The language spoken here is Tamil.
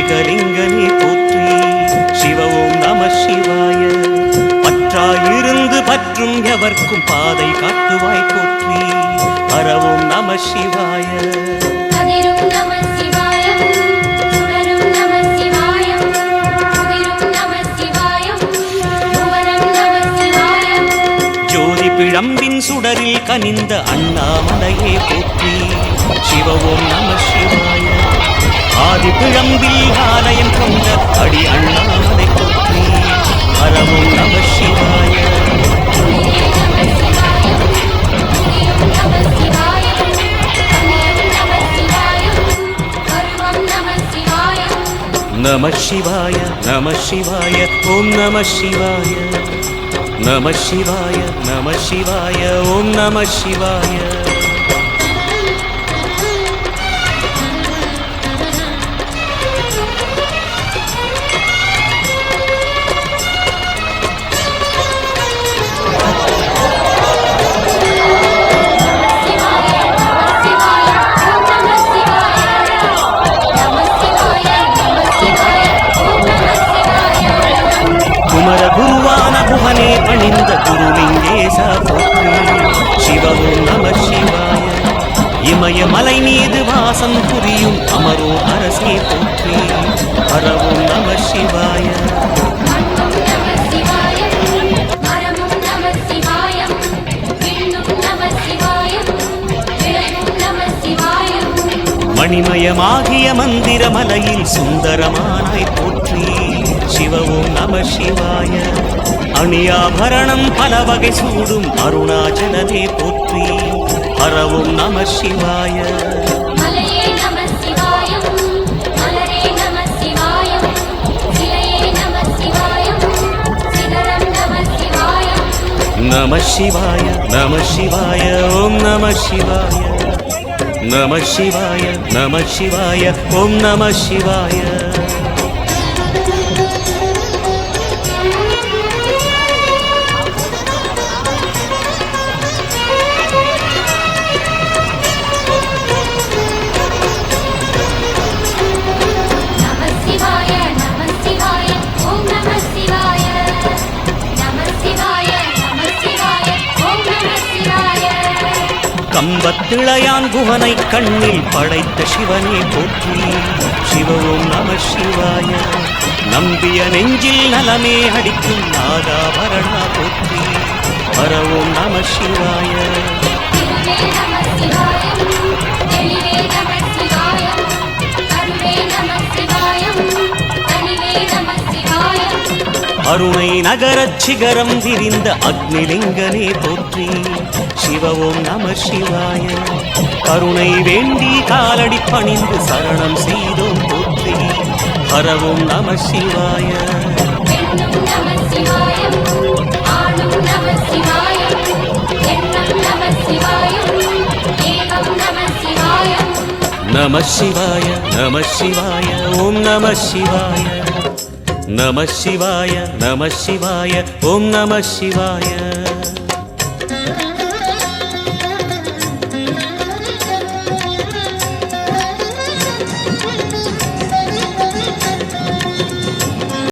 ஏகலிங்கனே போற்றி. சிவ ஓம் நம சிவாய. பற்றாயிருந்து பற்றும் எவர்க்கும் பாதை காட்டுவாய் போற்றி. ஹர ஓம் நம சிவாய. பிழம்பின் சுடரில் கனிந்த அண்ணாமலையே போற்றி. சிவ ஓம் நம சிவாய. ஆதி பிழம்பில் ஆலயம் கொண்ட அடி அண்ணாமலை போற்றி. ஹர ஓம் நம சிவாய. நம சிவாய நம சிவாய ஓம் நம சிவாய. நம சிவாய நம சிவாய ஓம் நம சிவாய. குமர குருவான குஹனே பணிந்த குருலிங்கேசா போற்றி. சிவ ஓம் நம சிவாய. இமயமலை மீது வாசம் புரியும் அமரோ அரசே போற்றி. ஹர ஓம் நம சிவாய. மணிமயமாகிய மந்திர மலையில் சுந்தரமானாய் போற்றி. சிவ ஓம் நம சிவாய. அணியாபரணம் பல வகை சூடும் அருணாச்சலனே போற்றி. ஹர ஓம் நம சிவாய. நம சிவாய நம சிவாய ஓம் நம சிவாய. நம சிவாய நம சிவாய ஓம் நம சிவாய. கம்பத்திளையான் குஹனை கண்ணில் படைத்த சிவனே போற்றி. சிவ ஓம் நம சிவாய. நம்பிய நெஞ்சில் நலமே அடிக்கும் நாகாபரணா போற்றி. ஹர ஓம் நம சிவாய. அருணை நகரச் சிகரம் விரிந்த அக்னிலிங்கனே போற்றி. சிவ ஓம் நம சிவாய. கருணை வேண்டி காலடி பணிந்து சரணம் செய்தோம் போற்றி. ஹர ஓம் நம சிவாய. நம சிவாய நம சிவாய ஓம் நம சிவாய. நம சிவாய நம சிவாய ஓம் நம சிவாய.